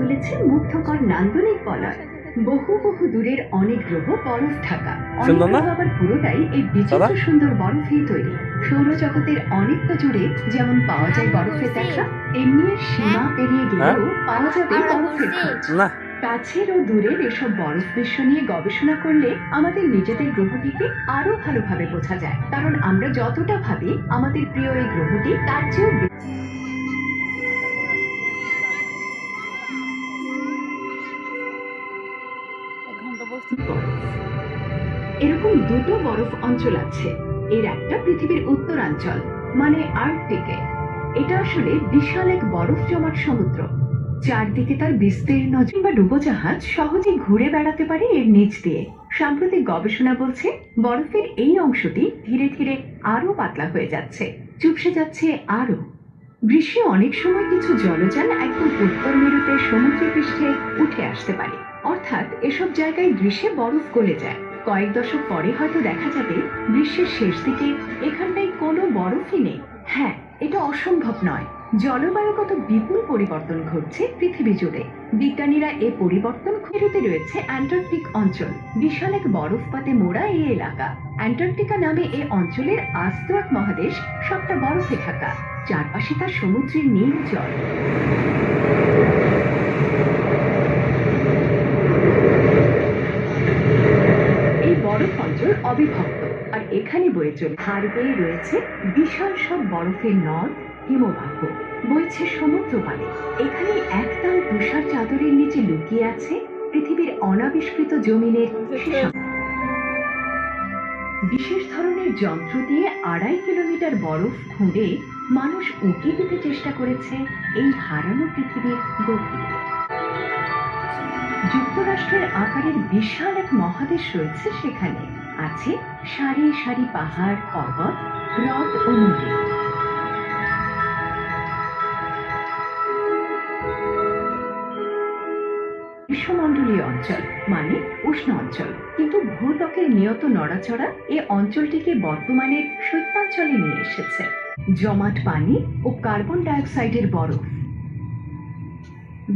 বলেছে মুগ্ধকর নান্দনিক বলয়। বহু বহু দূরের অনেক গ্রহ বরফ ঢাকা, অনেক গ্রহ আবার পুরোটাই এই বিচিত্র সুন্দর বরফেই তৈরি। সৌরজগতের অনেকটা জুড়ে যেমন পাওয়া যায় বরফের দেখা, এমনি সীমা পেরিয়ে গেলেও পাওয়া যাবে বরফের খোঁজ। কাছের ও দূরের এসব বরফ বিশ্ব নিয়ে গবেষণা করলে আমাদের নিজেদের গ্রহটিকে আরো ভালোভাবে বোঝা যায়, কারণ আমরা যতটা ভাবি আমাদের প্রিয় এই গ্রহটি তার চেয়েও এরকম দুটো বরফ অঞ্চল আছে। এর একটা পৃথিবীর উত্তরাঞ্চল মানে আর্কটিকে। এটা আসলে বিশাল এক বরফ জমাট সমুদ্র। চারদিকে তার বিস্তীর্ণ বা ডুবোজাহাজ সহজে ঘুরে বেড়াতে পারে এর নিচ দিয়ে। সাম্প্রতিক গবেষণা বলছে বরফের এই অংশটি ধীরে ধীরে আরো পাতলা হয়ে যাচ্ছে, চুপসে যাচ্ছে আরো। গ্রীষ্মে অনেক সময় কিছু জলযান একদম উত্তর মেরুতে সমুদ্র পৃষ্ঠে উঠে আসতে পারে, অর্থাৎ এসব জায়গায় গ্রীষ্মে বরফ গলে যায়। কয়েক দশক পরে হয়তো দেখা যাবে গ্রীষ্মের শেষ দিকে এখানটায় কোনো বরফই নেই। হ্যাঁ, এটা অসম্ভব নয়। জলবায়ুগত বিপুল পরিবর্তন ঘটছে পৃথিবী জুড়ে। বিজ্ঞানীরা এ পরিবর্তন খুঁজতে রয়েছে অ্যান্টার্কটিক অঞ্চল, বিশাল এক বরফপাতে মোড়া এই এলাকা। অ্যান্টার্কটিকা নামে এ অঞ্চলের আস্ত এক মহাদেশ, সবটা বরফে ঢাকা, চারপাশে তার সমুদ্রের নীল জল। এই বরফ অঞ্চল অবিভক্ত, আর এখানে বয়ে চলে হাড় বেয়ে রয়েছে বিশাল সব বরফের নদ, হিমবাহ বইছে সমুদ্র পানে। এখানে একটাও তুষার চাদরের নিচে লুকিয়ে আছে পৃথিবীর অনাবিষ্কৃত জমিনের বিশেষ ধরনের যন্ত্র দিয়ে 2.5 কিলোমিটার বরফ খুঁড়ে মানুষ উঁকি দিতে চেষ্টা করেছে এই হারানো পৃথিবীর গভীরে। যুক্তরাষ্ট্রের আকারের বিশাল এক মহাদেশ রয়েছে সেখানে। আছে সারি সারি পাহাড়, পর্বত, হ্রদ ও নদী। গ্রীষ্মমণ্ডলীয় অঞ্চল মানে উষ্ণ অঞ্চল, কিন্তু ভূত্বকের নিয়ত নড়াচড়া এ অঞ্চলটিকে বর্তমানে শৈত্যাঞ্চলে নিয়ে এসেছে। জমাট পানি ও কার্বন ডাইঅক্সাইডের বরফ।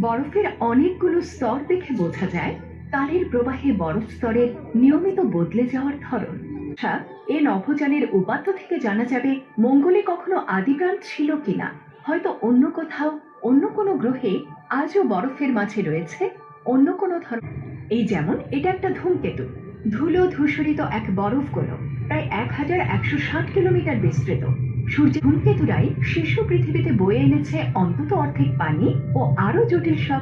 বরফের অনেকগুলো স্তর দেখে বোঝা যায় কালের প্রবাহে বরফ স্তরের নিয়মিত বদলে যাওয়ার ধরন। এ নভোযানের উপাত্ত থেকে জানা যাবে মঙ্গলে কখনো আদিপ্রাণ ছিল কিনা। হয়তো অন্য কোথাও, অন্য কোনো গ্রহে আজও বরফের মাঝে রয়েছে অন্য কোনো ধরন। এই যেমন এটা একটা ধূমকেতু, ধুলো ধূসরিত এক বরফ গোলক, প্রায় 1160 কিলোমিটার বিস্তৃত। সূর্য ধূমকেতুরাই শিশু পৃথিবীতে বয়ে এনেছে অন্তত অর্ধেক পানি ও আরো জটিল সব